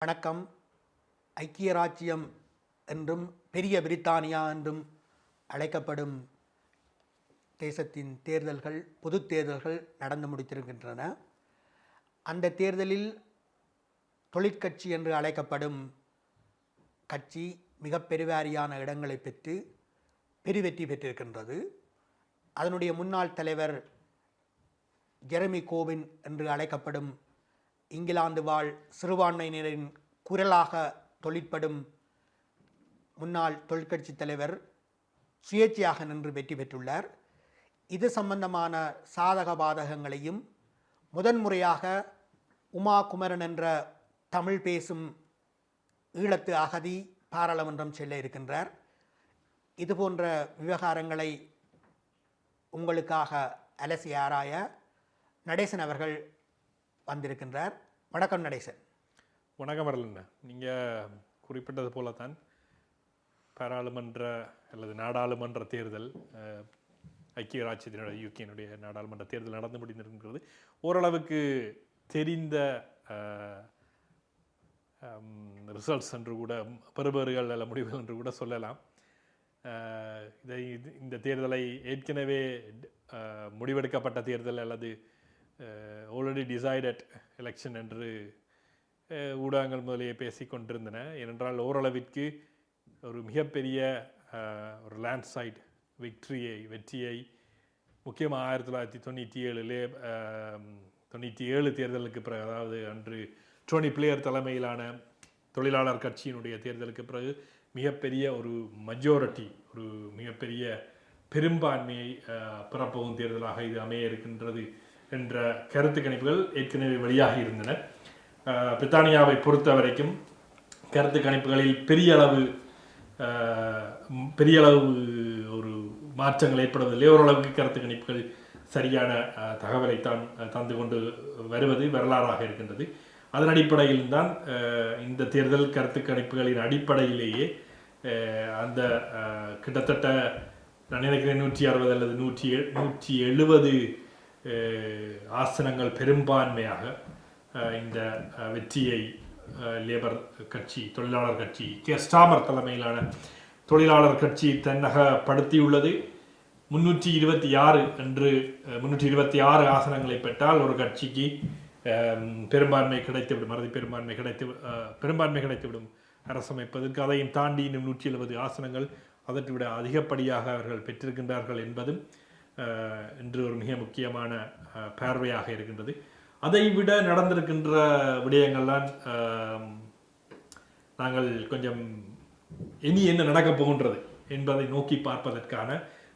வணக்கம். ஐக்கிய ராச்சியம் என்றும் பெரிய பிரித்தானியா என்றும் அழைக்கப்படும் தேசத்தின் தேர்தல்கள் பொது தேர்தல்கள் நடந்து முடித்திருக்கின்றன. அந்த தேர்தலில் தொழிற்கட்சி என்று அழைக்கப்படும் கட்சி மிக பெருவாரியான இடங்களை பெற்று பெருவெற்றி பெற்றிருக்கின்றது. அதனுடைய முன்னாள் தலைவர் ஜெரமி கோபின் என்று அழைக்கப்படும் இங்கிலாந்து வாழ் சிறுபான்மையினரின் குரலாக தொழிற்படும் முன்னாள் தொழிற்கட்சி தலைவர் சுயேட்சையாக நின்று வெற்றி பெற்றுள்ளார். இது சம்பந்தமான சாதக பாதகங்களையும் முதன்முறையாக உமா குமரன் என்ற தமிழ் பேசும் ஈழத்து அகதி பாராளுமன்றம் செல்ல இருக்கின்றார். இதுபோன்ற விவகாரங்களை உங்களுக்காக அலசி ஆராய நடேசன் அவர்கள் வந்திருக்கின்றார். வணக்கம் நடேசன். வணக்கம் வரலண்ணா. நீங்கள் குறிப்பிட்டது போல தான் பாராளுமன்ற அல்லது நாடாளுமன்ற தேர்தல் ஐக்கிய ராச்சியத்தினுடைய யூகேனுடைய நாடாளுமன்ற தேர்தல் நடந்து முடிந்திருக்கிறது. ஓரளவுக்கு தெரிந்த ரிசல்ட்ஸ் என்று கூட பெறுபேறுகள் அல்ல முடிவுகள் என்று கூட சொல்லலாம். இந்த தேர்தலை ஏற்கனவே முடிவெடுக்கப்பட்ட தேர்தல் அல்லது ஆல்ரெடி டிசைடட் எலெக்ஷன் என்று ஊடகங்கள் முதலியே பேசி கொண்டிருந்தன. ஏனென்றால் ஓரளவிற்கு ஒரு மிகப்பெரிய ஒரு லேண்ட்ஸ்லைட் வெற்றியை முக்கியமாக 1997 தேர்தலுக்கு பிறகு, அதாவது அன்று டோனி பிளேயர் தலைமையிலான தொழிலாளர் கட்சியினுடைய தேர்தலுக்கு பிறகு மிகப்பெரிய ஒரு மெஜாரிட்டி, ஒரு மிகப்பெரிய பெரும்பான்மையை பெறப்போகும் தேர்தலாக இது அமைய இருக்கின்றது என்ற கருத்து கணிப்புகள் ஏற்கனவே வெளியாகி இருந்தன. பிரித்தானியாவை பொறுத்த வரைக்கும் கருத்து கணிப்புகளில் பெரிய அளவு ஒரு மாற்றங்கள் ஏற்படுவதில்லை. ஓரளவுக்கு கருத்து கணிப்புகள் சரியான தகவலை தான் தந்து கொண்டு வருவது வரலாறாக இருக்கின்றது. அதன் அடிப்படையில் தான் இந்த தேர்தல் கருத்து கணிப்புகளின் அடிப்படையிலேயே அந்த கிட்டத்தட்ட நான் நினைக்கிறேன் 160 அல்லது 170 ஆசனங்கள் பெரும்பான்மையாக இந்த வெற்றியை லேபர் கட்சி, தொழிலாளர் கட்சி, கியர் ஸ்டார்மர் தலைமையிலான தொழிலாளர் கட்சி தன்னகப்படுத்தியுள்ளது. 326 ஆசனங்களை பெற்றால் ஒரு கட்சிக்கு பெரும்பான்மை கிடைத்துவிடும், அறுதி பெரும்பான்மை கிடைத்துவிடும் அரசமைப்பதற்கு. அதையும் தாண்டி இன்னும் 170 ஆசனங்கள் அதற்கு விட அதிகப்படியாக அவர்கள் பெற்றிருக்கின்றார்கள் என்பதும் இன்று ஒரு மிக முக்கியமான பார்வையாக இருக்கின்றது. அதை விட நடந்திருக்கின்ற விடயங்கள்லாம் நாங்கள் கொஞ்சம் இனி என்ன நடக்கப் போகின்றது என்பதை நோக்கி பார்ப்பதற்கான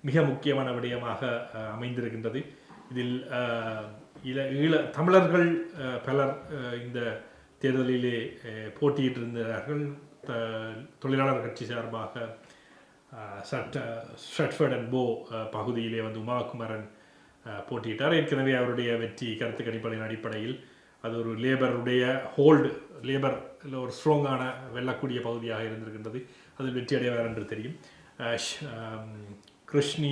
மிக முக்கியமான விடயமாக அமைந்திருக்கின்றது. இதில் தமிழர்கள் பலர் இந்த தேர்தலிலே போட்டியிட்டிருந்தார்கள். தொழிலாளர் கட்சி சார்பாக ஸ்ட்ரெட்ஃபர்ட் அண்ட் போ பகுதியிலே உமா குமரன் போட்டியிட்டார். ஏற்கனவே அவருடைய வெற்றி கருத்து கணிப்புகளின் அடிப்படையில் அது ஒரு லேபருடைய லேபர் ஒரு ஸ்ட்ராங்கான வெல்லக்கூடிய பகுதியாக இருந்திருக்கின்றது. அதில் வெற்றி அடைவார் என்று தெரியும். கிருஷ்ணி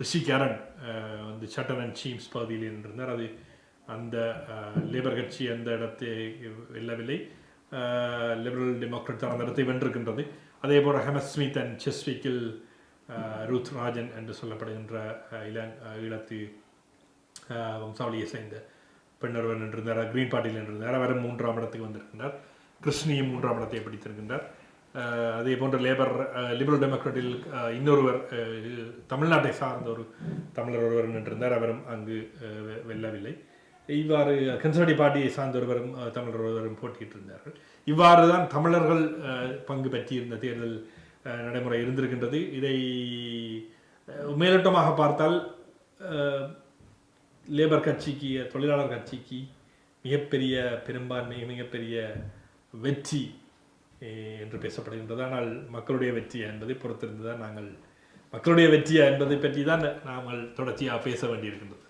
ரிஷிகரன் சட்டன் அண்ட் சீம்ஸ் பகுதியில் இருந்திருந்தார். அது அந்த லேபர் கட்சி அந்த இடத்தை வெல்லவில்லை. லிபரல் டெமோக்ராட் அந்த இடத்தை வென்றிருக்கின்றது. அதே போல் ஹெமஸ்மித் அண்ட் செஸ்விக்கில் ரூத் ராஜன் என்று சொல்லப்படுகின்ற ஈழத்து வம்சாவளியை சேர்ந்த பெண்ணொருவர் நின்றிருந்தார். கிரீன் பார்ட்டியில் நின்றிருந்தார். அவரும் 3ஆம் இடத்துக்கு வந்திருக்கின்றார். கிருஷ்ணியும் 3ஆம் இடத்தை பிடித்திருக்கின்றார். அதே போன்ற லிபரல் டெமோக்ராட்டில் இன்னொருவர் தமிழ்நாட்டை சார்ந்த ஒரு தமிழர் ஒருவர் நின்றிருந்தார். அவரும் அங்கு வெல்லவில்லை. இவ்வாறு கன்சர்வேட்டிவ் பார்ட்டியை சார்ந்த ஒருவரும் தமிழர் ஒருவரும் போட்டியிட்டிருந்தார்கள். இவ்வாறு தான் தமிழர்கள் பங்கு பற்றியிருந்த தேர்தல் நடைமுறை இருந்திருக்கின்றது. இதை மேலோட்டமாக பார்த்தால் லேபர் கட்சிக்கு, தொழிலாளர் கட்சிக்கு மிகப்பெரிய பெரும்பான்மை, மிகப்பெரிய வெற்றி என்று பேசப்படுகின்றது. ஆனால் மக்களுடைய வெற்றியா என்பதை பொறுத்திருந்து தான் நாங்கள் மக்களுடைய வெற்றியா என்பதை பற்றி தான் நாங்கள் தொடர்ச்சியாக பேச வேண்டியிருக்கின்றது.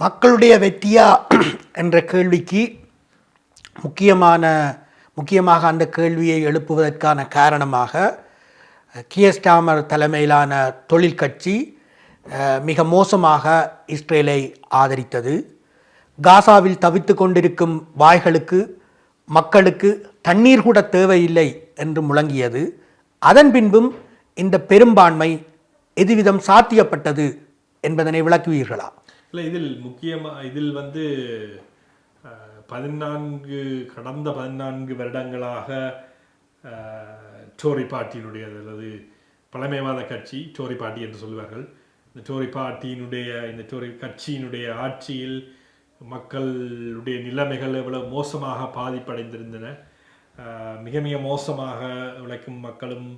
மக்களுடைய வெற்றியா என்ற கேள்விக்கு முக்கியமாக அந்த கேள்வியை எழுப்புவதற்கான காரணமாக கியர் ஸ்டார்மர் தலைமையிலான தொழிற்கட்சி மிக மோசமாக இஸ்ரேலை ஆதரித்தது. காசாவில் தவித்து கொண்டிருக்கும் வாய்களுக்கு மக்களுக்கு தண்ணீர் கூட தேவையில்லை என்று முழங்கியது. அதன் பின்பும் இந்த பெரும்பான்மை எதுவிதம் சாத்தியப்பட்டது என்பதனை விளக்குவீர்களா? இல்லை, இதில் வந்து கடந்த 14 வருடங்களாக டோரி பார்ட்டியினுடைய, அல்லது பழமைவாத கட்சி டோரி பார்ட்டி என்று சொல்லுவார்கள், இந்த டோரி பார்ட்டியினுடைய, இந்த டோரி கட்சியினுடைய ஆட்சியில் மக்களுடைய நிலைமைகள் எவ்வளவு மோசமாக பாதிப்படைந்திருந்தன. மிக மிக மோசமாக உழைக்கும் மக்களும்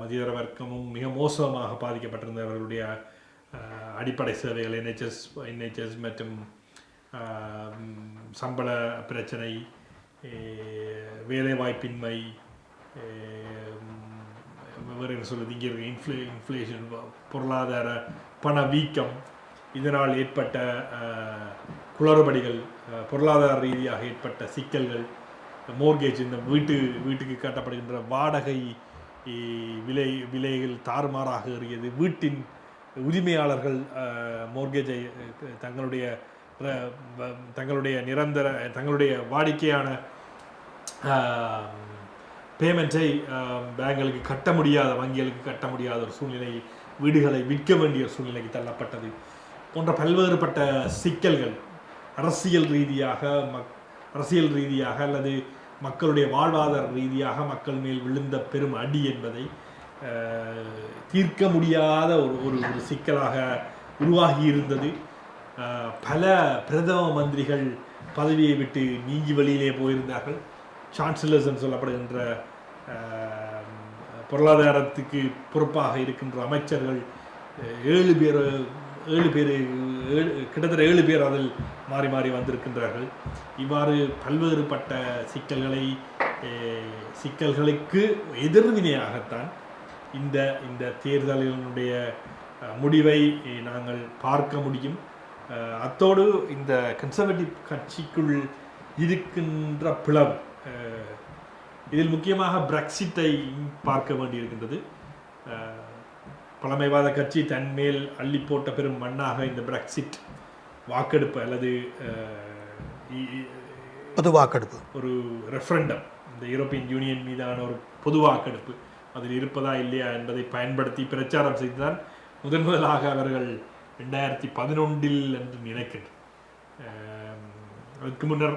மதியதர வர்க்கமும் மிக மோசமாக பாதிக்கப்பட்டிருந்தவர்களுடைய அடிப்படை சேவைகள், என்ஹெச்எஸ் மற்றும் சம்பள பிரச்சனை, வேலைவாய்ப்பின்மை, வேறு என்ன சொல்வது, இங்கே இருக்க இன்ஃப்ளேஷன், பொருளாதார பணவீக்கம், இதனால் ஏற்பட்ட குளறுபடிகள், பொருளாதார ரீதியாக ஏற்பட்ட சிக்கல்கள், மோர்கேஜ், இந்த வீட்டுக்கு கட்டப்படுகின்ற வாடகை விலைகள் தாறுமாறாக ஏறியது, வீட்டின் உரிமையாளர்கள் மோர்கேஜை தங்களுடைய வாடிக்கையான பேமெண்ட்டை பேங்களுக்கு கட்ட முடியாத, வங்கிகளுக்கு கட்ட முடியாத ஒரு சூழ்நிலை, வீடுகளை விற்க வேண்டிய சூழ்நிலைக்கு தள்ளப்பட்டது போன்ற பல்வேறுபட்ட சிக்கல்கள் அரசியல் ரீதியாக அல்லது மக்களுடைய வாழ்வாதார ரீதியாக மக்கள் மேல் விழுந்த பெரும் அடி என்பதை தீர்க்க முடியாத ஒரு சிக்கலாக உருவாகி இருந்தது. பல பிரதம மந்திரிகள் பதவியை விட்டு நீங்கி வெளியிலே போயிருந்தார்கள். சான்சலர்ஸ் என்று சொல்லப்படுகின்ற பொருளாதாரத்துக்கு பொறுப்பாக இருக்கின்ற அமைச்சர்கள் கிட்டத்தட்ட 7 பேர் அதில் மாறி மாறி வந்திருக்கின்றார்கள். இவ்வாறு பல்வேறுபட்ட சிக்கல்களுக்கு எதிர்வினையாகத்தான் இந்த தேர்தலினுடைய முடிவை நாங்கள் பார்க்க முடியும். அத்தோடு இந்த கன்சர்வேட்டிவ் கட்சிக்குள் இருக்கின்ற பிளவு, இதில் முக்கியமாக பிரெக்சிட்டை பார்க்க வேண்டியிருக்கின்றது. பழமைவாத கட்சி தன்மேல் அள்ளி போட்ட பெரும் மண்ணாக இந்த பிரெக்சிட் வாக்கெடுப்பு அல்லது பொது வாக்கெடுப்பு, ஒரு ரெஃபரண்டம், இந்த யூரோப்பியன் யூனியன் மீதான ஒரு பொது வாக்கெடுப்பு அதில் இருப்பதா இல்லையா என்பதை பயன்படுத்தி பிரச்சாரம் செய்துதான் முதலாக அவர்கள் 2011 என்று நினைக்கின்றனர். அதுக்கு முன்னர்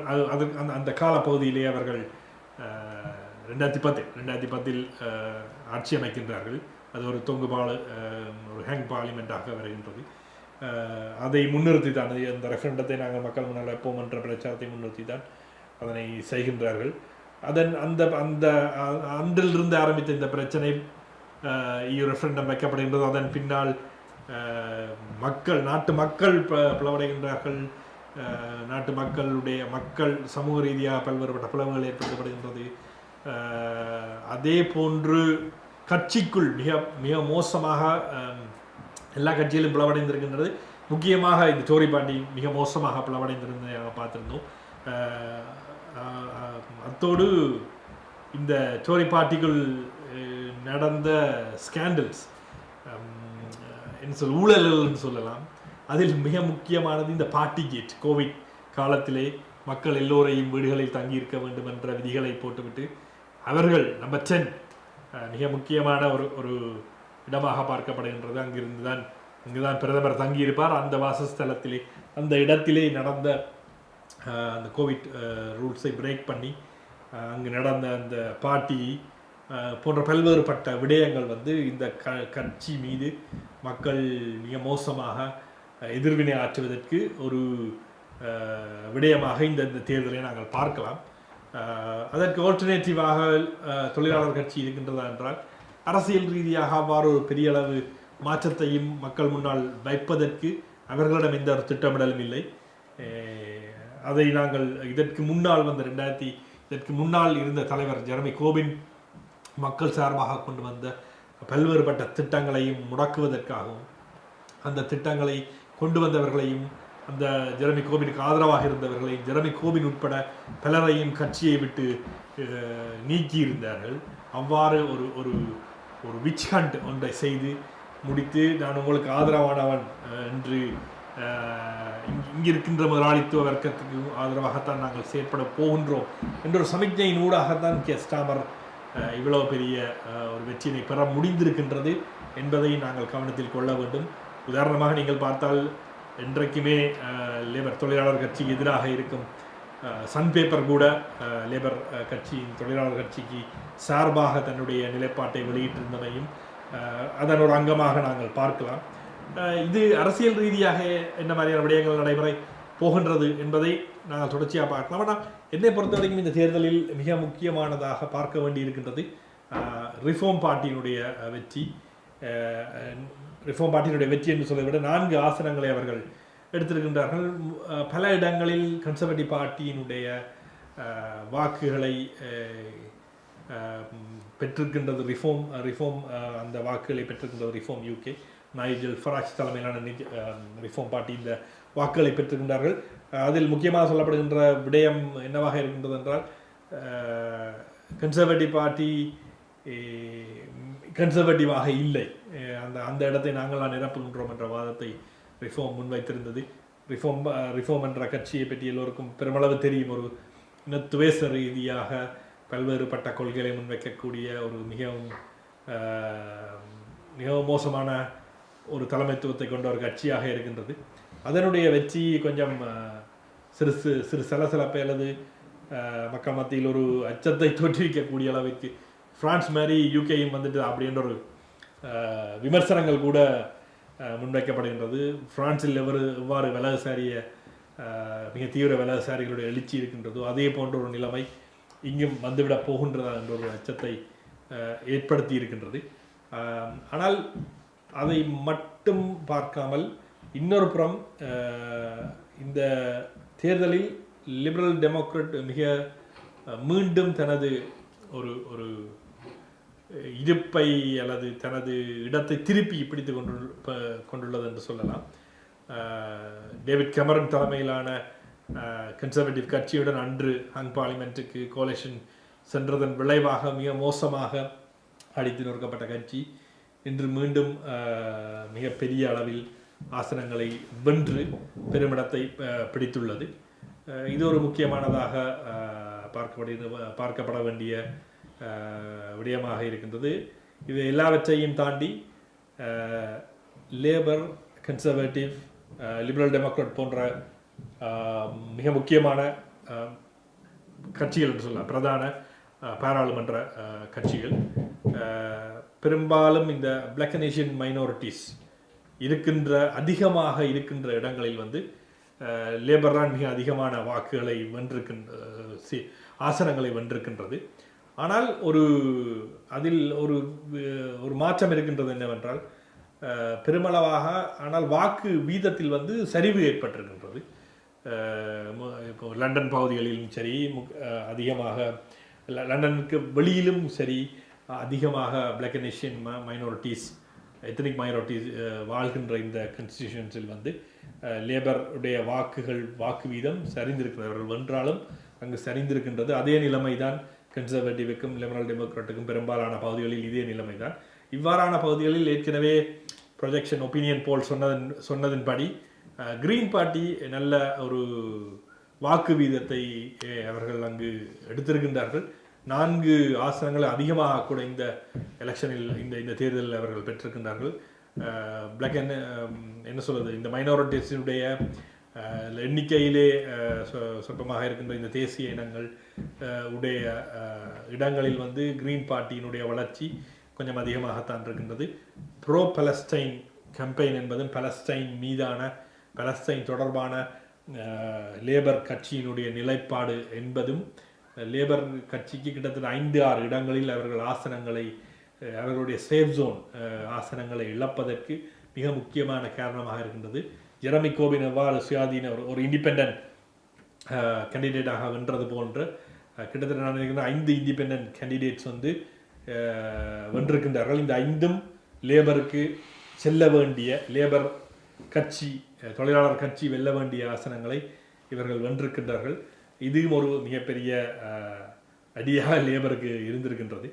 அந்த காலப்பகுதியிலே அவர்கள் 2010 ஆட்சி அமைக்கின்றார்கள். அது ஒரு ஒரு ஹேங் பார்லிமெண்ட்டாக வருகின்றது. அதை முன்னிறுத்தி தான், அந்த ரெஃபரண்டத்தை நாங்கள் மக்கள் முன்னால் வைப்போம் என்ற பிரச்சாரத்தை முன்னிறுத்தி தான் அதனை செய்கின்றார்கள். அந்த அன்றிலிருந்து ஆரம்பித்த இந்த பிரச்சனை ரெஃபரண்டம் வைக்கப்படுகின்றது. அதன் பின்னால் நாட்டு மக்கள் பிளவடைகின்றார்கள். நாட்டு மக்கள் சமூக ரீதியாக பல்வேறுபட்ட பிளவுகள் ஏற்படுத்தப்படுகின்றது. அதே போன்று கட்சிக்குள் மிக மிக மோசமாக எல்லா கட்சியிலும் பிளவடைந்திருக்கின்றது. முக்கியமாக இந்த டோரி பார்ட்டி மிக மோசமாக பிளவடைந்திருந்ததை நாங்கள் பார்த்துருந்தோம். அத்தோடு இந்த டோரி பார்ட்டிக்குள் நடந்த ஸ்கேண்டல்ஸ், ஊழல்கள்னு சொல்லலாம். அதில் மிக முக்கியமானது இந்த பார்ட்டி கேட். கோவிட் காலத்திலே மக்கள் எல்லோரையும் வீடுகளில் தங்கியிருக்க வேண்டும் என்ற விதிகளை போட்டுவிட்டு அவர்கள் நம்பர் 10 மிக முக்கியமான ஒரு இடமாக பார்க்கப்படுகின்றது. இங்குதான் பிரதமர் தங்கியிருப்பார். அந்த வாசஸ்தலத்திலே, அந்த இடத்திலே நடந்த அந்த கோவிட் ரூல்ஸை பிரேக் பண்ணி அங்கு நடந்த அந்த பார்ட்டி போன்ற பல்வேறுபட்ட விடயங்கள் இந்த கட்சி மீது மக்கள் மிக மோசமாக எதிர்வினை ஆற்றுவதற்கு ஒரு விடயமாக இந்த தேர்தலை நாங்கள் பார்க்கலாம். அதற்கு ஆல்டர்னேட்டிவாக தொழிலாளர் கட்சி இருக்கின்றதா என்றால், அரசியல் ரீதியாக அவ்வாறு ஒரு பெரிய அளவு மாற்றத்தையும் மக்கள் முன்னால் வைப்பதற்கு அவர்களிடம் எந்த ஒரு திட்டமிடலும் இல்லை. அதை நாங்கள் இதற்கு முன்னால் இருந்த தலைவர் ஜெரமி கோபின் மக்கள் சார்பாக கொண்டு வந்த பல்வேறுபட்ட திட்டங்களையும் முடக்குவதற்காகவும், அந்த திட்டங்களை கொண்டு வந்தவர்களையும், அந்த ஜெரமி கோபினுக்கு ஆதரவாக இருந்தவர்களையும், ஜெரமி கோபின் உட்பட பலரையும் கட்சியை விட்டு நீக்கி இருந்தார்கள். அவ்வாறு ஒரு விச் ஹண்ட் ஒன்றை செய்து முடித்து, நான் உங்களுக்கு ஆதரவானவன் என்று இங்கிருக்கின்ற முதலாளித்துவ வர்க்கத்துக்கு ஆதரவாகத்தான் நாங்கள் செயற்பட போகின்றோம் என்ற ஒரு சமிக்ஞையின் ஊடாகத்தான் ஸ்டாமர் இவ்வளவு பெரிய ஒரு வெற்றியினை பெற முடிந்திருக்கின்றது என்பதை நாங்கள் கவனத்தில் கொள்ள வேண்டும். உதாரணமாக நீங்கள் பார்த்தால் என்றைக்குமே லேபர் தொழிலாளர் கட்சிக்கு எதிராக இருக்கும் சன் பேப்பர் கூட லேபர் கட்சியின் தொழிலாளர் கட்சிக்கு சார்பாக தன்னுடைய நிலைப்பாட்டை வெளியிட்டிருந்ததையும் அதன் ஒரு அங்கமாக நாங்கள் பார்க்கலாம். இது அரசியல் ரீதியாக என்ன மாதிரியான விடயங்கள் நடைபெற போகின்றது என்பதை நாங்கள் தொடர்ச்சியாக பார்க்கலாம். ஆனால் என்னை பொறுத்த வரைக்கும் இந்த தேர்தலில் மிக முக்கியமானதாக பார்க்க வேண்டி இருக்கின்றது ரிஃபார்ம் பார்ட்டியினுடைய வெற்றி. ரிஃபார்ம் பார்ட்டியினுடைய வெற்றி என்று சொல்வதை விட 4 ஆசனங்களை அவர்கள் எடுத்திருக்கின்றார்கள். பல இடங்களில் கன்சர்வேட்டிவ் பார்ட்டியினுடைய வாக்குகளை பெற்றிருக்கின்றது ரிஃபார்ம் அந்த வாக்குகளை பெற்றிருக்கின்றது ரிஃபார்ம் யூகே. நைஜல் ஃபராஜ் தலைமையிலான ரிஃபார்ம் பார்ட்டி இந்த வாக்குகளை பெற்றிருக்கின்றார்கள். அதில் முக்கியமாக சொல்லப்படுகின்ற விடயம் என்னவாக இருக்கின்றது என்றால் கன்சர்வேட்டிவ் பார்ட்டி கன்சர்வேட்டிவாக இல்லை, அந்த இடத்தை நாங்கள் நிரப்புகின்றோம் என்ற வாதத்தை ரிஃபார்ம் முன்வைத்திருந்தது. ரிஃபார்ம் என்ற கட்சியை பற்றி எல்லோருக்கும் பெருமளவு தெரியும். ஒரு இனத்துவேச ரீதியாக பல்வேறுபட்ட கொள்கைகளை முன்வைக்கக்கூடிய ஒரு மிகவும் மோசமான ஒரு தலைமைத்துவத்தை கொண்ட ஒரு கட்சியாக இருக்கின்றது. அதனுடைய வெற்றி கொஞ்சம் சிறு சலசலப்பை அல்லது மக்கள் மத்தியில் ஒரு அச்சத்தை தோற்றுவிக்கக்கூடிய அளவிற்கு பிரான்ஸ் மாதிரி யூகேயும் வந்துட்டு அப்படின்ற ஒரு விமர்சனங்கள் கூட முன்வைக்கப்படுகின்றது. பிரான்சில் எவ்வாறு வலதுசாரிய மிக தீவிர வலதுசாரிகளுடைய எழுச்சி இருக்கின்றதோ அதே போன்ற ஒரு நிலைமை இங்கும் வந்துவிடப் போகின்றதா என்ற ஒரு அச்சத்தை ஏற்படுத்தி இருக்கின்றது. ஆனால் அதை மட்டும் பார்க்காமல் இன்னொரு புறம் இந்த தேர்தலில் லிபரல் டெமோக்ராட் மிக மீண்டும் தனது ஒரு இருப்பை அல்லது தனது இடத்தை திருப்பி பிடித்து கொண்டுள்ளது என்று சொல்லலாம். டேவிட் கெமரன் தலைமையிலான கன்சர்வேட்டிவ் கட்சியுடன் அன்று ஹங் பார்லிமெண்ட்டுக்கு கோலேஷன் சென்றதன் விளைவாக மிக மோசமாக அடித்து நொறுக்கப்பட்ட கட்சி இன்று மீண்டும் மிக பெரிய அளவில் ஆசனங்களை வென்று பெருமிடத்தை பிடித்துள்ளது. இது ஒரு முக்கியமானதாக பார்க்கப்பட வேண்டிய விடயமாக இருக்கின்றது. இது எல்லாவற்றையும் தாண்டி லேபர், கன்சர்வேட்டிவ், லிபரல் டெமோக்ராட் போன்ற மிக முக்கியமான கட்சிகள் என்று சொல்லலாம், பிரதான பாராளுமன்ற கட்சிகள் பெரும்பாலும் இந்த பிளாக் அண்ட் ஏசியன் மைனாரிட்டிஸ் அதிகமாக இருக்கின்ற இடங்களில் வந்து லேபர் தான் மிக அதிகமான வாக்குகளை ஆசனங்களை வென்றிருக்கின்றது. ஆனால் அதில் ஒரு மாற்றம் இருக்கின்றது என்னவென்றால் பெருமளவாக ஆனால் வாக்கு வீதத்தில் வந்து சரிவு ஏற்பட்டிருக்கின்றது. இப்போ லண்டன் பகுதிகளிலும் சரி, அதிகமாக லண்டனுக்கு வெளியிலும் சரி, அதிகமாக black and Asian minorities, ethnic minorities வாழ்கின்ற இந்த கான்ஸ்டிடியூஷன்ஸில் வந்து லேபருடைய வாக்கு வீதம் சரிந்திருக்கிறது. அவர்கள் வென்றாலும் அங்கு சரிந்திருக்கின்றது. அதே நிலைமை தான் கன்சர்வேட்டிவுக்கும் லிபரல் டெமோக்ராட்டுக்கும் பெரும்பாலான பகுதிகளில் இதே நிலைமை தான். இவ்வாறான பகுதிகளில் ஏற்கனவே ப்ரொஜெக்ஷன் ஒப்பீனியன் போல் சொன்னதின்படி கிரீன் பார்ட்டி நல்ல ஒரு வாக்கு வீதத்தை அவர்கள் அங்கு எடுத்திருக்கின்றார்கள். 4 ஆசனங்கள் அதிகமாக கூட இந்த எலெக்ஷனில் இந்த தேர்தலில் அவர்கள் பெற்றிருக்கின்றார்கள். பிளாக் என்ன சொல்வது, இந்த மைனாரிட்டிஸினுடைய எண்ணிக்கையிலே சொற்பமாக இருக்கின்ற இந்த தேசிய இனங்கள் உடைய இடங்களில் வந்து கிரீன் பார்ட்டியினுடைய வளர்ச்சி கொஞ்சம் அதிகமாகத்தான் இருக்கின்றது. ப்ரோ பலஸ்டைன் கம்பெயின் என்பதும் பலஸ்டைன் தொடர்பான லேபர் கட்சியினுடைய நிலைப்பாடு என்பதும் லேபர் கட்சிக்கு கிட்டத்தட்ட 5-6 இடங்களில் அவர்களுடைய சேஃப் ஜோன் ஆசனங்களை இழப்பதற்கு மிக முக்கியமான காரணமாக இருக்கின்றது. ஜெரமி கோபின் எவ்வாறு சுயாதீன ஒரு இண்டிபெண்டன்ட் கேண்டிடேட்டாக வென்றது போன்று கிட்டத்தட்ட நான் நினைக்கிறேன் 5 இண்டிபெண்டன்ட் கேண்டிடேட்ஸ் வந்து வென்றிருக்கின்றார்கள். இந்த 5ம் லேபருக்கு செல்ல வேண்டிய, லேபர் கட்சி தொழிலாளர் கட்சி வெல்ல வேண்டிய ஆசனங்களை இவர்கள் வென்றிருக்கின்றார்கள். இதுவும் ஒரு மிகப்பெரிய அடியாக லேபருக்கு இருந்திருக்கின்றது.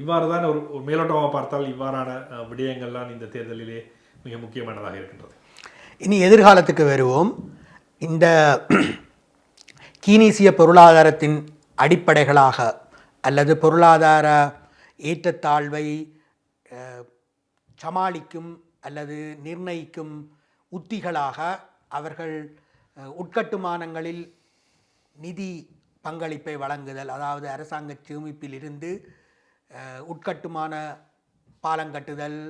இவ்வாறு தான் ஒரு மேலோட்டமாக பார்த்தால் இவ்வாறான விடயங்கள்லாம் இந்த தேர்தலிலே மிக முக்கியமானதாக இருக்கின்றது. இனி எதிர்காலத்துக்கு வருவோம். இந்த கீனீசிய பொருளாதாரத்தின் அடிப்படைகளாக அல்லது பொருளாதார ஏற்றத்தாழ்வை சமாளிக்கும் அல்லது நிர்ணயிக்கும் உத்திகளாக அவர்கள் உட்கட்டுமானங்களில் நிதி பங்களிப்பை வழங்குதல், அதாவது அரசாங்க சேமிப்பில் இருந்து உட்கட்டுமான பாலங்கட்டுதல்,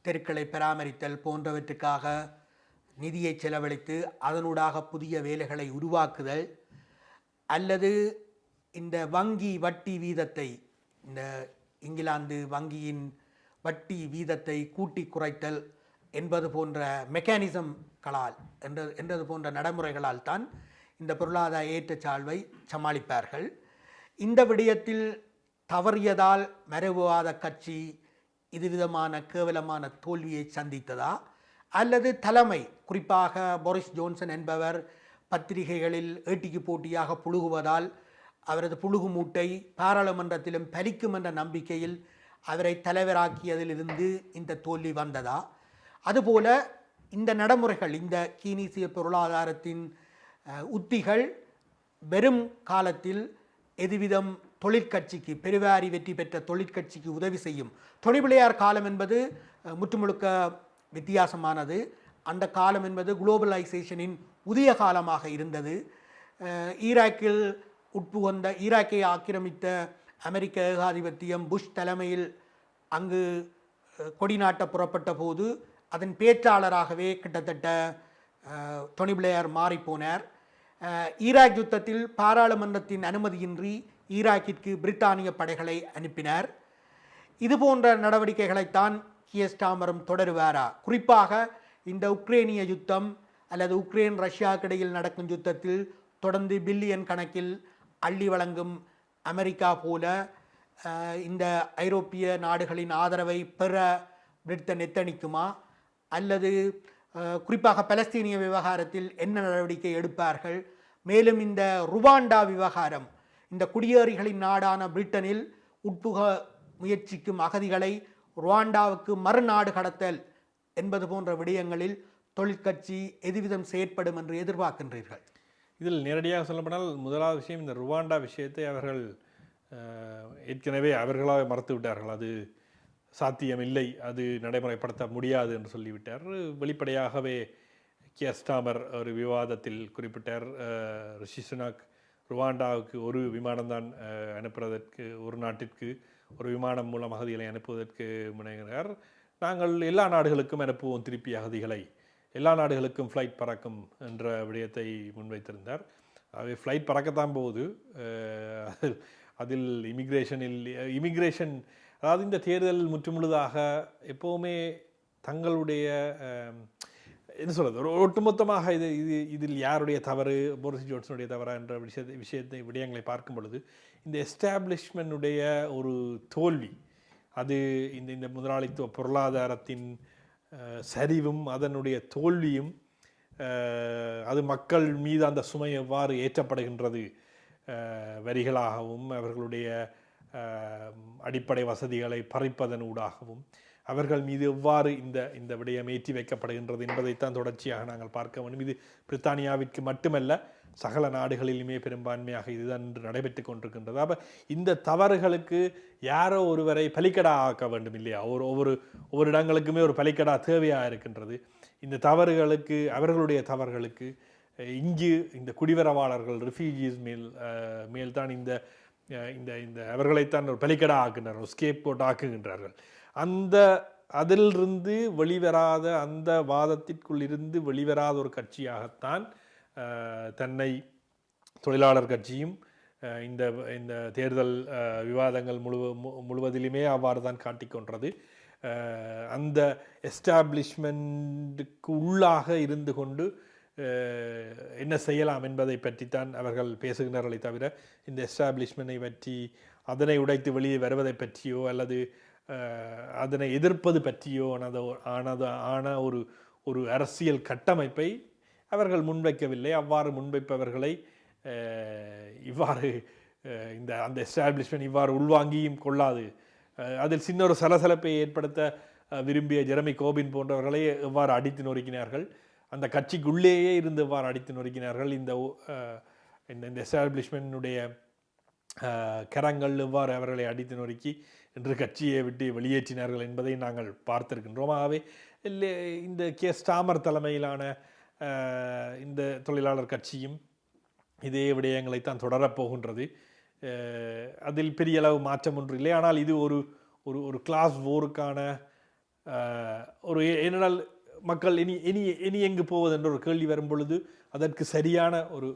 தெருக்களை பராமரித்தல் போன்றவற்றுக்காக நிதியை செலவழித்து அதனூடாக புதிய வேலைகளை உருவாக்குதல், அல்லது இந்த வங்கி வட்டி வீதத்தை, இந்த இங்கிலாந்து வங்கியின் வட்டி வீதத்தை கூட்டி குறைத்தல் என்பது போன்ற மெக்கானிசம்களால் என்றது போன்ற நடைமுறைகளால் தான் இந்த பொருளாதார ஏற்றச்சாழ்வை சமாளிப்பார்கள். இந்த விடயத்தில் தவறியதால் மரபுவாத கட்சி இது விதமான கேவலமான தோல்வியை சந்தித்ததா, அல்லது தலைமை, குறிப்பாக போரிஸ் ஜோன்சன் என்பவர் பத்திரிகைகளில் ஏட்டிக்கு போட்டியாக புழுகுவதால் அவரது புழுகு மூட்டை பாராளுமன்றத்திலும் பலிக்கும் என்ற நம்பிக்கையில் அவரை தலைவராக்கியதிலிருந்து இந்த தோல்வி வந்ததா? அதுபோல இந்த நடைமுறைகள், இந்த கீனீசிய பொருளாதாரத்தின் உத்திகள் வெறும் காலத்தில் எதுவிதம் தொழிற்கட்சிக்கு, பெருவாரி வெற்றி பெற்ற தொழிற்கட்சிக்கு உதவி செய்யும். டொனி பிளேயர் காலம் என்பது முற்றுமுழுக்க வித்தியாசமானது. அந்த காலம் என்பது குளோபலைசேஷனின் உதய காலமாக இருந்தது. ஈராக்கில் உட்புகுந்த, ஈராக்கை ஆக்கிரமித்த அமெரிக்க ஏகாதிபத்தியம் புஷ் தலைமையில் அங்கு கொடிநாட்ட புறப்பட்ட போது அதன் பேச்சாளராகவே கிட்டத்தட்ட டொனி பிளேயர் மாறிப்போனார். ஈராக் யுத்தத்தில் பாராளுமன்றத்தின் அனுமதியின்றி ஈராக்கிற்கு பிரித்தானிய படைகளை அனுப்பினார். இது போன்ற நடவடிக்கைகளைத்தான் கியர் ஸ்டார்மரும் தொடருவாரா? குறிப்பாக இந்த உக்ரைனிய யுத்தம் அல்லது உக்ரைன் ரஷ்யாவுக்கு இடையில் நடக்கும் யுத்தத்தில் தொடர்ந்து பில்லியன் கணக்கில் அள்ளி வழங்கும் அமெரிக்கா போல இந்த ஐரோப்பிய நாடுகளின் ஆதரவை பெற பிரிட்டன் எத்தனிக்குமா? அல்லது குறிப்பாக பலஸ்தீனிய விவகாரத்தில் என்ன நடவடிக்கை எடுப்பார்கள்? மேலும் இந்த ருவாண்டா விவகாரம், இந்த குடியேறிகளின் நாடான பிரிட்டனில் உட்புக முயற்சிக்கும் அகதிகளை ருவாண்டாவுக்கு மறுநாடு கடத்தல் என்பது போன்ற விடயங்களில் தொழிற்கட்சி எதுவிதம் செயற்படும் என்று எதிர்பார்க்கின்றீர்கள்? இதில் நேரடியாக சொல்லப்போனால் முதலாவது விஷயம், இந்த ருவாண்டா விஷயத்தை அவர்கள் ஏற்கனவே அவர்களாக மறுத்து விட்டார்கள். அது சாத்தியமில்லை, அது நடைமுறைப்படுத்த முடியாது என்று சொல்லிவிட்டார். வெளிப்படையாகவே கியர் ஸ்டார்மர் ஒரு விவாதத்தில் குறிப்பிட்டார், ரிஷி சுனாக் ருவாண்டாவுக்கு ஒரு விமானம்தான் அனுப்புவதற்கு, ஒரு நாட்டிற்கு ஒரு விமானம் மூலம் அகதிகளை அனுப்புவதற்கு முனைகிறார். நாங்கள் எல்லா நாடுகளுக்கும் அனுப்புவோம் திருப்பி அகதிகளை, எல்லா நாடுகளுக்கும் ஃப்ளைட் பறக்கும் என்ற விடயத்தை முன்வைத்திருந்தார். அவை ஃப்ளைட் பறக்கத்தான் போகுது. அதில் இமிக்ரேஷன் அதாவது இந்த தேர்தல் முற்றுமுழுதாக எப்போவுமே தங்களுடைய என்ன சொல்கிறது, ஒரு ஒட்டுமொத்தமாக இதில் யாருடைய தவறு, போரிஸ் ஜோன்சனுடைய தவறா என்ற விடயங்களை பார்க்கும் பொழுது இந்த எஸ்டாப்ளிஷ்மெண்ட்டுடைய ஒரு தோல்வி, அது இந்த முதலாளித்துவ பொருளாதாரத்தின் சரிவும் அதனுடைய தோல்வியும், அது மக்கள் மீது அந்த சுமை எவ்வாறு ஏற்றப்படுகின்றது, வரிகளாகவும் அவர்களுடைய அடிப்படை வசதிகளை பறிப்பதன் ஊடாகவும் அவர்கள் மீது எவ்வாறு இந்த விடயம் ஏற்றி வைக்கப்படுகின்றது என்பதைத்தான் தொடர்ச்சியாக நாங்கள் பார்க்க வேண்டும். இது பிரித்தானியாவிற்கு மட்டுமல்ல, சகல நாடுகளிலுமே பெரும்பான்மையாக இதுதான் நடைபெற்று கொண்டிருக்கின்றது. அப்போ இந்த தவறுகளுக்கு யாரோ ஒருவரை பலிக்கடா ஆக்க வேண்டும் இல்லையா? ஒவ்வொரு இடங்களுக்குமே ஒரு பலிக்கடா தேவையாக இருக்கின்றது. இந்த தவறுகளுக்கு, அவர்களுடைய தவறுகளுக்கு இங்கு இந்த குடிவரவாளர்கள், ரிஃப்யூஜிஸ் மேல் தான் இந்த அவர்களைத்தான் ஒரு பலிக்கடா ஆக்குகின்றனர், ஒரு ஸ்கேப் போட் ஆக்குகின்றார்கள். அதிலிருந்து வெளிவராத, அந்த வாதத்திற்குள் இருந்து வெளிவராத ஒரு கட்சியாகத்தான் தன்னை தொழிலாளர் கட்சியும் இந்த தேர்தல் விவாதங்கள் முழுவதிலுமே அவ்வாறு தான் காட்டிக்கொண்டது. அந்த எஸ்டாப்ளிஷ்மெண்ட்டுக்கு உள்ளாக இருந்து கொண்டு என்ன செய்யலாம் என்பதை பற்றித்தான் அவர்கள் பேசுகிறார்களே தவிர, இந்த எஸ்டாப்ளிஷ்மெண்ட்டை பற்றி, அதனை உடைத்து வெளியே வருவதை பற்றியோ அல்லது அதனை எதிர்ப்பது பற்றியோ ஆன ஒரு அரசியல் கட்டமைப்பை அவர்கள் முன்வைக்கவில்லை. அவ்வாறு முன்வைப்பவர்களை இவ்வாறு அந்த எஸ்டாப்ளிஷ்மெண்ட் இவ்வாறு உள்வாங்கியும் கொள்ளாது. அதில் சின்ன ஒரு சலசலப்பை ஏற்படுத்த விரும்பிய ஜெரமி கோபின் போன்றவர்களை எவ்வாறு அடித்து நொறுக்கினார்கள், அந்த கட்சிக்குள்ளேயே இருந்து அடித்து நொறுக்கினார்கள். இந்த இந்த எஸ்டாப்ளிஷ்மெண்ட்டுடைய கரங்கள் எவ்வாறு அவர்களை அடித்து நொறுக்கி இன்று கட்சியை விட்டு வெளியேற்றினார்கள் என்பதை நாங்கள் பார்த்திருக்கின்றோம். ஆகவே இந்த ஸ்டாமர் தலைமையிலான இந்த தொழிலாளர் கட்சியும் இதே விடயங்களைத்தான் தொடரப்போகின்றது. அதில் பெரிய அளவு மாற்றம் ஒன்று இல்லை. ஆனால் இது ஒரு ஒரு கிளாஸ் போருக்கான ஒரு ஏனென்றால் மக்கள் இனி எங்கு போவது என்ற ஒரு கேள்வி வரும் பொழுது அதற்கு சரியான ஒரு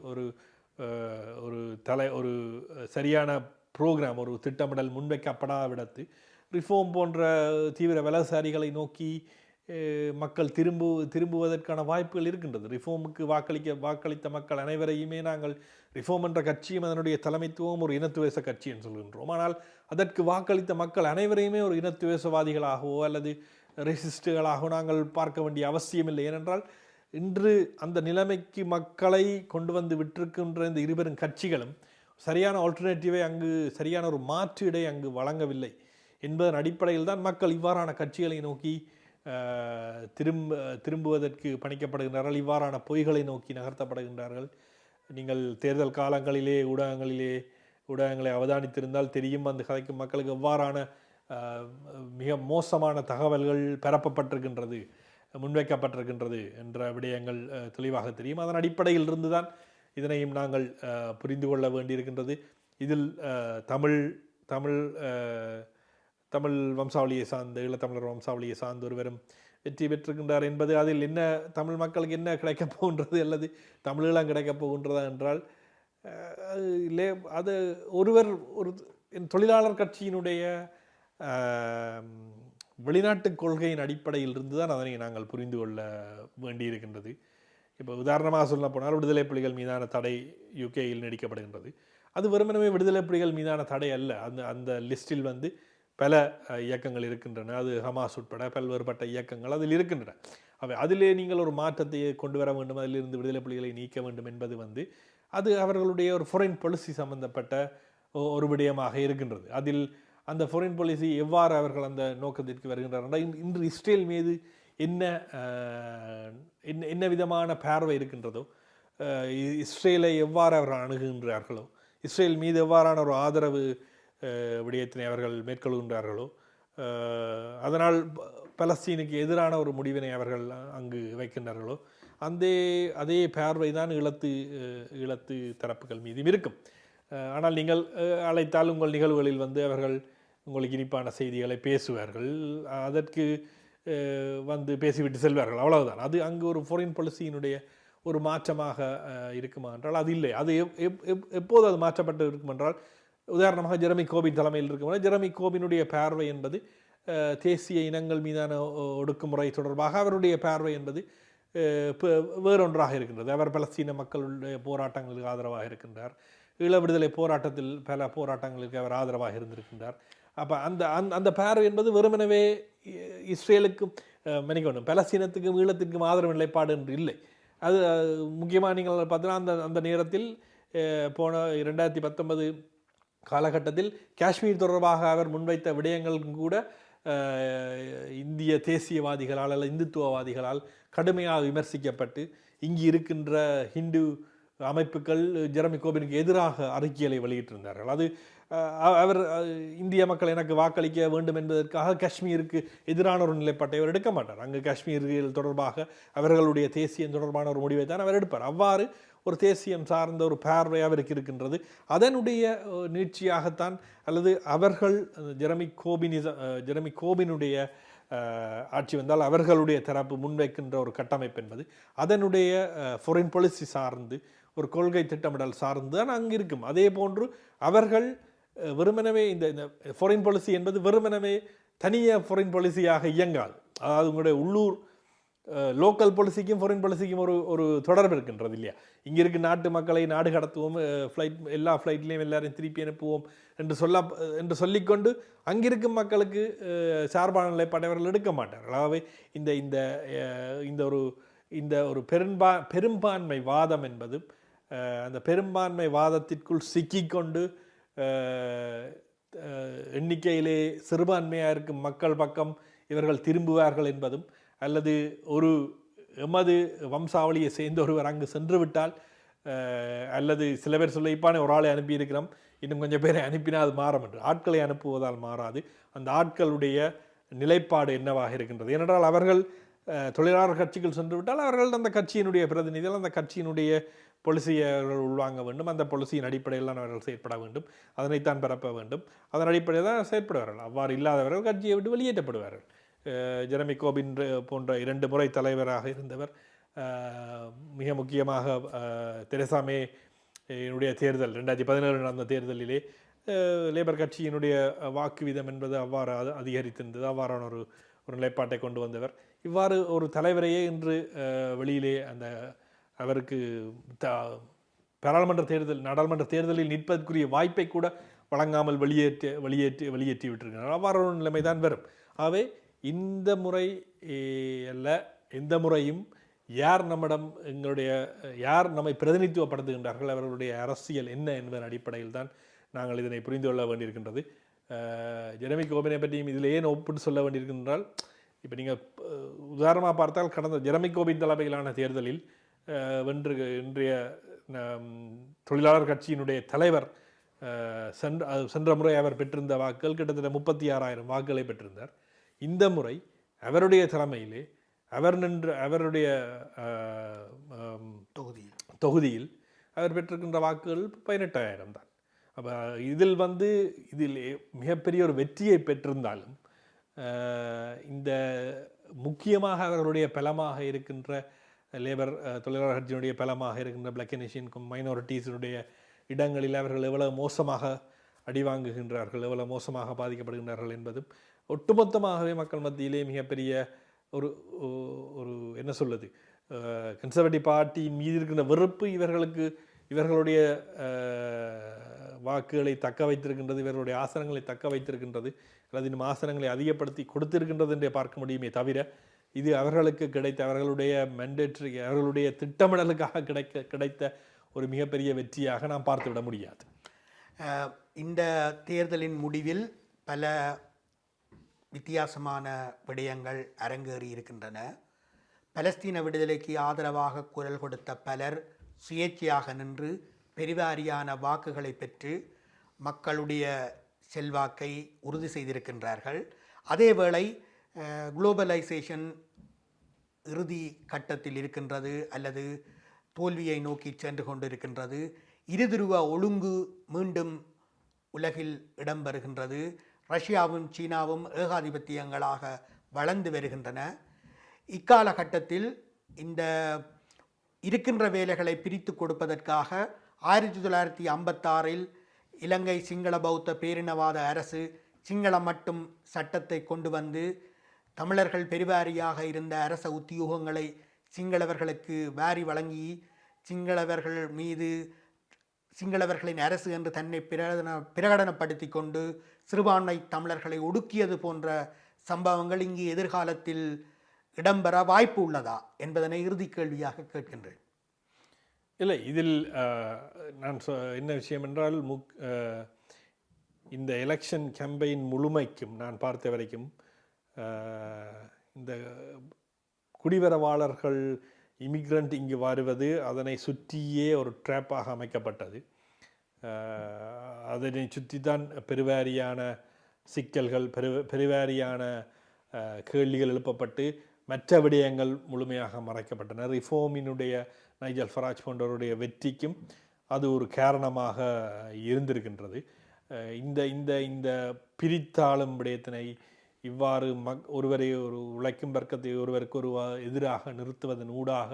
சரியான ப்ரோக்ராம், ஒரு திட்டமிடல் முன்வைக்கப்படாவிடத்து ரிஃபார்ம் போன்ற தீவிர வலதுசாரிகளை நோக்கி மக்கள் திரும்புவதற்கான வாய்ப்புகள் இருக்கின்றது. ரிஃபார்முக்கு வாக்களித்த மக்கள் அனைவரையுமே நாங்கள் ரிஃபார்ம் என்ற கட்சியும் அதனுடைய தலைமைத்துவம் ஒரு இனத்துவேச கட்சி என்று சொல்கின்றோம். ஆனால் அதற்கு வாக்களித்த மக்கள் அனைவரையுமே ஒரு இனத்துவேசவாதிகளாகவோ அல்லது ரெசிஸ்டுகளாகவோ நாங்கள் பார்க்க வேண்டிய அவசியம் இல்லை. ஏனென்றால் இன்று அந்த நிலைமைக்கு மக்களை கொண்டு வந்து விட்டிருக்கின்ற இந்த இருவரும் கட்சிகளும் சரியான ஆல்டர்னேட்டிவை சரியான ஒரு மாற்றீடை அங்கு வழங்கவில்லை என்பதன் அடிப்படையில் தான் மக்கள் இவ்வாறான கட்சிகளை நோக்கி திரும்புவதற்கு பணிக்கப்படுகின்றார்கள். இவ்வாறான பொய்களை நோக்கி நகர்த்தப்படுகின்றார்கள். நீங்கள் தேர்தல் காலங்களிலே ஊடகங்களை அவதானித்திருந்தால் தெரியும், அந்த கதைக்கும் மக்களுக்கு எவ்வாறான மிக மோசமான தகவல்கள் பரப்பப்பட்டிருக்கின்றது, முன்வைக்கப்பட்டிருக்கின்றது என்ற விடயங்கள் தெளிவாக தெரியும். அதன் அடிப்படையில் இருந்துதான் இதனையும் நாங்கள் புரிந்து கொள்ள வேண்டியிருக்கின்றது. இதில் தமிழ் வம்சாவளியை சார்ந்த ஈழத்தமிழர் வம்சாவளியை சார்ந்த ஒருவரும் வெற்றி பெற்றிருக்கின்றார் என்பது அதில் என்ன தமிழ் மக்களுக்கு என்ன கிடைக்கப் போகின்றது அல்லது தமிழீழம் கிடைக்கப் போகின்றதா என்றால் அது ஒரு தொழிலாளர் கட்சியினுடைய வெளிநாட்டு கொள்கையின் அடிப்படையில் இருந்து தான் அதனை நாங்கள் புரிந்து கொள்ள வேண்டியிருக்கின்றது. இப்போ உதாரணமாக சொல்ல போனால் விடுதலை புலிகள் மீதான தடை யூகேயில் நீடிக்கப்படுகின்றது. அது வெறுமனவே விடுதலை புலிகள் மீதான தடை அல்ல. அந்த லிஸ்டில் பல இயக்கங்கள் இருக்கின்றன. அது ஹமாஸ் உட்பட பல்வேறுபட்ட இயக்கங்கள் அதில் இருக்கின்றன. அதிலே நீங்கள் ஒரு மாற்றத்தை கொண்டு வர வேண்டும், அதிலிருந்து விடுதலை புலிகளை நீக்க வேண்டும் என்பது அது அவர்களுடைய ஒரு ஃபாரின் பாலிசி சம்பந்தப்பட்ட ஒரு விடயமாக இருக்கின்றது. அதில் அந்த ஃபாரின் பாலிசி எவ்வாறு அவர்கள் அந்த நோக்கத்திற்கு வருகின்றனர், இன்று இஸ்ரேல் மீது என்ன விதமான பார்வை இருக்கின்றதோ, இஸ்ரேலை எவ்வாறு அவர்கள் அணுகுகின்றார்களோ, இஸ்ரேல் மீது எவ்வாறான ஒரு ஆதரவு விடயத்தினை அவர்கள் மேற்கொள்கின்றார்களோ, அதனால் பலஸ்தீனுக்கு எதிரான ஒரு முடிவினை அவர்கள் அங்கு வைக்கின்றார்களோ, அதே பார்வை தான் ஈழத்து தரப்புகள் மீதும் இருக்கும். ஆனால் நீங்கள் அழைத்தால் உங்கள் நிகழ்வுகளில் அவர்கள் உங்களுக்கு இனிப்பான செய்திகளை பேசுவார்கள், அதற்கு பேசிவிட்டு செல்வார்கள், அவ்வளவுதான். அது அங்கு ஒரு ஃபாரின் பாலிசியினுடைய ஒரு மாற்றமாக இருக்குமா என்றால் அது இல்லை. அது எப்போது அது மாற்றப்பட்டு இருக்கும் என்றால், உதாரணமாக ஜெரமி கோபின் தலைமையில் இருக்கும் ஜெரமி கோபினுடைய பார்வை என்பது தேசிய இனங்கள் மீதான ஒடுக்குமுறை தொடர்பாக அவருடைய பார்வை என்பது வேறொன்றாக இருக்கின்றது. அவர் பலஸ்தீன மக்களுடைய போராட்டங்களுக்கு ஆதரவாக இருக்கின்றார். ஈழ விடுதலை போராட்டத்தில் பல போராட்டங்களுக்கு அவர் ஆதரவாக இருந்திருக்கின்றார். அப்போ அந்த பார்வை என்பது வெறுமனவே இஸ்ரேலுக்கும் மன்னிக்கணும் பலஸ்தீனத்துக்கும் ஈழத்திற்கும் ஆதரவு நிலைப்பாடு என்று இல்லை. அது முக்கியமாக நீங்கள் பார்த்தீங்கன்னா அந்த நேரத்தில் போன 2019 காலகட்டத்தில் காஷ்மீர் தொடர்பாக அவர் முன்வைத்த விடயங்களுக்கும் கூட இந்திய தேசியவாதிகளால் அல்லது இந்துத்துவவாதிகளால் கடுமையாக விமர்சிக்கப்பட்டு இங்கு இருக்கின்ற ஹிந்து அமைப்புகள் ஜெரமி கோபினுக்கு எதிராக அறிக்கைகளை வெளியிட்டிருந்தார்கள். அது அவர் இந்திய மக்கள் எனக்கு வாக்களிக்க வேண்டும் என்பதற்காக காஷ்மீருக்கு எதிரான ஒரு நிலைப்பாட்டை அவர் எடுக்க மாட்டார். அங்கு காஷ்மீர்கள் தொடர்பாக அவர்களுடைய தேசியம் தொடர்பான ஒரு முடிவை தான் அவர் எடுப்பார். அவ்வாறு ஒரு தேசியம் சார்ந்த ஒரு பார்வை அவருக்கு இருக்கின்றது. அதனுடைய நீட்சியாகத்தான் அல்லது அவர்கள் ஜெரமி கோபினுடைய ஆட்சி வந்தால் அவர்களுடைய தரப்பு முன்வைக்கின்ற ஒரு கட்டமைப்பு என்பது அதனுடைய ஃபாரின் பாலிசி சார்ந்து ஒரு கொள்கை திட்டமிடல் சார்ந்து தான் அங்கு இருக்கும். அதே போன்று அவர்கள் வெறுமனவே இந்த ஃபாரின் பாலிசி என்பது வெறுமனவே தனியாக ஃபாரின் பாலிசியாக இயங்காது. அதாவது உங்களுடைய உள்ளூர் லோக்கல் பாலிசிக்கும் ஃபாரின் பாலிசிக்கும் ஒரு தொடர்பு இருக்கின்றது இல்லையா. இங்கே இருக்க நாட்டு மக்களை நாடு கடத்துவோம், எல்லா ஃப்ளைட்லேயும் எல்லாரையும் திருப்பி அனுப்புவோம் என்று சொல்லிக்கொண்டு அங்கிருக்கும் மக்களுக்கு சார்பான நிலைப்பாட்டவர்கள் எடுக்க மாட்டார்கள். ஆகவே இந்த ஒரு பெரும்பான்மை வாதம் என்பது அந்த பெரும்பான்மை வாதத்திற்குள் சிக்கிக்கொண்டு எண்ணிக்கையிலே சிறுபான்மையாக இருக்கும் மக்கள் பக்கம் இவர்கள் திரும்புவார்கள் என்பதும் அல்லது ஒரு எமது வம்சாவளியை சேர்ந்த ஒருவர் அங்கு சென்று விட்டால் அல்லது சில பேர் சொல்லிப்பான ஒரு ஆளை அனுப்பியிருக்கிறோம், இன்னும் கொஞ்சம் பேரை அனுப்பினா அது மாறும் என்று. ஆட்களை அனுப்புவதால் மாறாது. அந்த ஆட்களுடைய நிலைப்பாடு என்னவாக இருக்கின்றது. ஏனென்றால் அவர்கள் தொழிலாளர் கட்சிகள் சென்று விட்டால் அவர்கள் அந்த கட்சியினுடைய பிரதிநிதிகள் அந்த கட்சியினுடைய பொலிசியை அவர்கள் உள்வாங்க வேண்டும். அந்த பொலிசியின் அடிப்படையில் தான் அவர்கள் செயற்பட வேண்டும். அதனைத்தான் பரப்ப வேண்டும். அதன் அடிப்படையில் தான் செயற்படுவார்கள். அவ்வாறு இல்லாதவர்கள் கட்சியை விட்டு வெளியேற்றப்படுவார்கள். ஜெரமி கோபின் போன்ற 2 முறை தலைவராக இருந்தவர், மிக முக்கியமாக தெரசா மே என்னுடைய தேர்தல் 2017 நடந்த தேர்தலிலே லேபர் கட்சியினுடைய வாக்கு வீதம் என்பது அவ்வாறு அதிகரித்திருந்தது. அவ்வாறான ஒரு நிலைப்பாட்டை கொண்டு வந்தவர். இவ்வாறு ஒரு தலைவரையே இன்று வெளியிலே அந்த அவருக்கு நாடாளுமன்ற தேர்தலில் நிற்பதற்குரிய வாய்ப்பை கூட வழங்காமல் வெளியேற்றி விட்டிருக்கிறார். அவ்வாறு ஒரு நிலைமைதான் வரும். ஆகவே இந்த முறை அல்ல, எந்த முறையும் யார் நம்மை பிரதிநிதித்துவப்படுத்துகின்றார்கள், அவர்களுடைய அரசியல் என்ன என்பதன் அடிப்படையில் தான் நாங்கள் இதனை புரிந்து கொள்ள வேண்டியிருக்கின்றது. ஜெரமி கோபினை பற்றியும் இதில் ஏன் ஒப்பிட்டு சொல்ல வேண்டியிருக்கின்றால், இப்போ நீங்கள் உதாரணமாக பார்த்தால் கடந்த ஜெரமி கோபின் தலைமையிலான தேர்தலில் இன்றைய தொழிலாளர் கட்சியினுடைய தலைவர் சென்ற முறை அவர் பெற்றிருந்த வாக்குகள் கிட்டத்தட்ட 36,000 வாக்குகளை பெற்றிருந்தார். இந்த முறை அவருடைய தலைமையிலே அவருடைய தொகுதியில் அவர் பெற்றிருக்கின்ற வாக்குகள் 18,000 தான். அப்போ இதில் மிகப்பெரிய ஒரு வெற்றியை பெற்றிருந்தாலும் இந்த முக்கியமாக அவர்களுடைய பலமாக இருக்கின்ற லேபர் தொழிலாளர் கட்சியினுடைய பலமாக இருக்கின்ற பிளாக் நேஷனுக்கும் மைனாரிட்டிஸினுடைய இடங்களில் அவர்கள் எவ்வளவு மோசமாக அடிவாங்குகின்றார்கள், எவ்வளவு மோசமாக பாதிக்கப்படுகின்றார்கள் என்பதும் ஒட்டுமொத்தமாகவே மக்கள் மத்தியிலே மிகப்பெரிய ஒரு என்ன சொல்வது, கன்சர்வேட்டிவ் பார்ட்டி மீது இருக்கின்ற வெறுப்பு இவர்களுடைய வாக்குகளை தக்க வைத்திருக்கின்றது, இவர்களுடைய ஆசனங்களை தக்க வைத்திருக்கின்றது, அல்லது இன்னும் ஆசனங்களை அதிகப்படுத்தி கொடுத்திருக்கின்றது என்றே பார்க்க முடியுமே தவிர இது அவர்களுக்கு கிடைத்த அவர்களுடைய மெண்டேட்டரி அவர்களுடைய திட்டமிடலுக்காக கிடைத்த ஒரு மிகப்பெரிய வெற்றியாக நாம் பார்த்துவிட முடியாது. இந்த தேர்தலின் முடிவில் பல வித்தியாசமான விடயங்கள் அரங்கேறி இருக்கின்றன. பலஸ்தீன விடுதலைக்கு ஆதரவாக குரல் கொடுத்த பலர் சுயேட்சையாக நின்று பெருவாரியான வாக்குகளை பெற்று மக்களுடைய செல்வாக்கை உறுதி செய்திருக்கின்றார்கள். அதேவேளை குளோபலைசேஷன் இறுதி கட்டத்தில் இருக்கின்றது அல்லது தோல்வியை நோக்கி சென்று கொண்டிருக்கின்றது. இருதுருவ ஒழுங்கு மீண்டும் உலகில் இடம்பெறுகின்றது. ரஷ்யாவும் சீனாவும் ஏகாதிபத்தியங்களாக வளர்ந்து வருகின்றன. இக்காலகட்டத்தில் இந்த இருக்கின்ற வேலைகளை பிரித்து கொடுப்பதற்காக 1956 இலங்கை சிங்கள பௌத்த பேரினவாத அரசு சிங்களம் மட்டும் சட்டத்தை கொண்டு வந்து தமிழர்கள் பெருவாரியாக இருந்த அரச உத்தியோகங்களை சிங்களவர்களுக்கு வாரி வழங்கி சிங்களவர்கள் மீது சிங்களவர்களின் அரசு என்று தன்னை பிரகடனப்படுத்தி கொண்டு சிறுபான்மை தமிழர்களை ஒடுக்கியது போன்ற சம்பவங்கள் இங்கு எதிர்காலத்தில் இடம்பெற வாய்ப்பு உள்ளதா என்பதனை இறுதி கேள்வியாக கேட்கின்றேன். இல்லை, இதில் நான் என்ன விஷயம் என்றால் இந்த எலெக்ஷன் கேம்பெயின் முழுமைக்கும் நான் பார்த்த வரைக்கும் இந்த குடிவரவாளர்கள் இமிக்ரண்ட் இங்கு வருவது அதனை சுற்றியே ஒரு ட்ராப்பாக அமைக்கப்பட்டது. அதனை சுற்றி தான் பெருவாரியான சிக்கல்கள் பெருவாரியான கேள்விகள் எழுப்பப்பட்டு மற்ற விடயங்கள் முழுமையாக மறைக்கப்பட்டன. ரிஃபார்மினுடைய நைஜல் ஃபராஜ் போன்றவருடைய வெற்றிக்கும் அது ஒரு காரணமாக இருந்திருக்கின்றது. இந்த இந்த இந்த பிரித்தாளும் விடயத்தினை இவ்வாறு ஒருவரை ஒரு உழைக்கும் வர்க்கத்தை ஒருவருக்கு ஒரு எதிராக நிறுத்துவதன் ஊடாக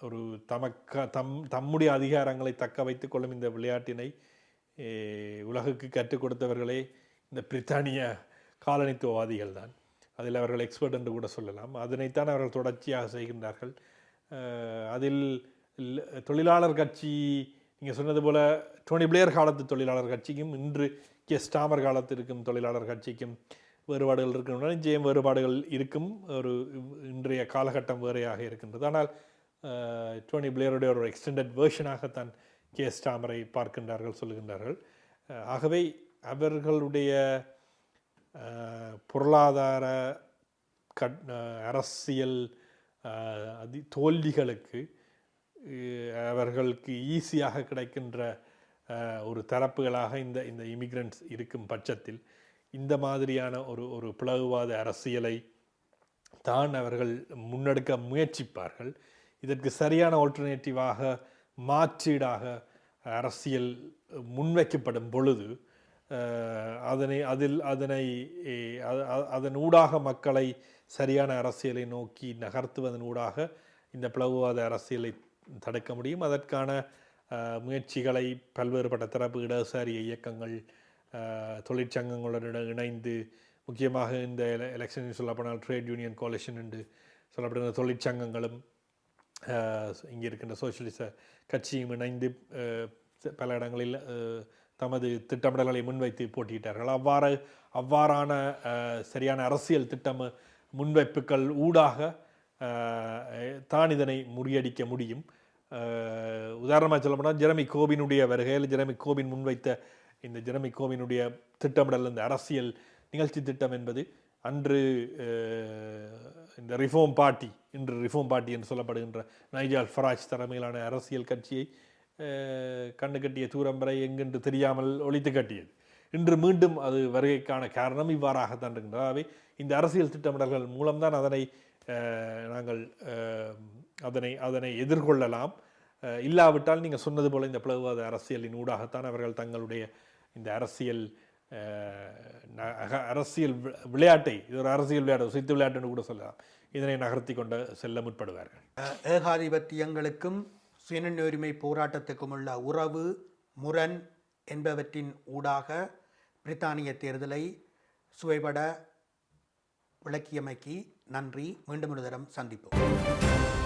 ஒரு தம்முடைய அதிகாரங்களை தக்க வைத்துக் கொள்ளும் இந்த விளையாட்டினை உலகுக்கு கற்றுக் கொடுத்தவர்களே இந்த பிரித்தானிய காலனித்துவவாதிகள் தான். அதில் அவர்கள் எக்ஸ்பர்ட் என்று கூட சொல்லலாம். அதனைத்தான் அவர்கள் தொடர்ச்சியாக செய்கின்றார்கள். அதில் தொழிலாளர் கட்சி நீங்கள் சொன்னது போல டோனி பிளேயர் காலத்து தொழிலாளர் கட்சிக்கும் இன்று ஸ்டாமர் காலத்தில் இருக்கும் தொழிலாளர் கட்சிக்கும் வேறுபாடுகள் இருக்கின்றன. நிச்சயம் வேறுபாடுகள் இருக்கும். ஒரு இன்றைய காலகட்டம் வேறையாக இருக்கின்றது. ஆனால் டோனி பிளேயருடைய ஒரு எக்ஸ்டெண்டட் வேர்ஷனாகத்தான் ஸ்டாமரை பார்க்கின்றார்கள், சொல்லுகின்றார்கள். ஆகவே அவர்களுடைய பொருளாதார அரசியல் தோல்விகளுக்கு அவர்களுக்கு ஈஸியாக கிடைக்கின்ற ஒரு தரப்புகளாக இந்த இமிக்ரண்ட்ஸ் இருக்கும் பட்சத்தில் இந்த மாதிரியான ஒரு பிளவுவாத அரசியலை தான் அவர்கள் முன்னெடுக்க முயற்சிப்பார்கள். இதற்கு சரியான ஆல்டர்னேட்டிவாக மாற்றீடாக அரசியல் முன்வைக்கப்படும் பொழுது அதன் ஊடாக மக்களை சரியான அரசியலை நோக்கி நகர்த்துவதன் ஊடாக இந்த பிளவுவாத அரசியலை தடுக்க முடியும். அதற்கான முயற்சிகளை பல்வேறுபட்ட தரப்பு இடதுசாரி இயக்கங்கள் தொழிற்சங்கங்களுடன் இணைந்து, முக்கியமாக இந்த எலெக்ஷன் சொல்லப்போனால் ட்ரேட் யூனியன் கோலிஷன் என்று சொல்லப்படுகிற தொழிற்சங்கங்களும் இங்கே இருக்கின்ற சோசியலிச கட்சியும் இணைந்து பல இடங்களில் தமது திட்டமிடல்களை முன்வைத்து போட்டியிட்டார்கள். அவ்வாறான சரியான அரசியல் திட்டம் முன்வைப்புகள் ஊடாக தான் இதனை முறியடிக்க முடியும். உதாரணமாக சொல்லப்போனால் ஜெரமி கோபினுடைய வருகையில் ஜெரமி கோபின் முன்வைத்த இந்த ஜெரமி கோபினுடைய திட்டமிடல், இந்த அரசியல் நிகழ்ச்சி திட்டம் என்பது அன்று இந்த ரிஃபார்ம் பார்ட்டி, இன்று ரிஃபார்ம் பார்ட்டி என்று சொல்லப்படுகின்ற நைஜால் ஃபராஜ் தலைமையிலான அரசியல் கட்சியை கண்ணு கட்டிய தூரம் வரை எங்கென்று தெரியாமல் ஒழித்து கட்டியது. இன்று மீண்டும் அது வருகைக்கான காரணம் இவ்வாறாகத்தான் இருக்கின்றதாகவே இந்த அரசியல் திட்டமிடல்கள் மூலம்தான் நாங்கள் அதனை எதிர்கொள்ளலாம். இல்லாவிட்டால் நீங்கள் சொன்னது போல இந்த பிளவுவாத அரசியலின் ஊடாகத்தான் அவர்கள் தங்களுடைய இந்த அரசியல் விளையாட்டை, இது ஒரு அரசியல் விளையாட்டு, சித்து விளையாட்டுன்னு கூட சொல்லலாம், இதனை நகர்த்தி கொண்டு செல்ல முற்படுவார்கள். ஏகாதிபத்தியங்களுக்கும் சுயநிர்ணய போராட்டத்துக்கும் உள்ள உறவு, முரண் என்பவற்றின் ஊடாக பிரித்தானிய தேர்தலை சுவைபட விளக்கியமைக்கு நன்றி. மீண்டும் ஒரு தரம் சந்திப்போம்.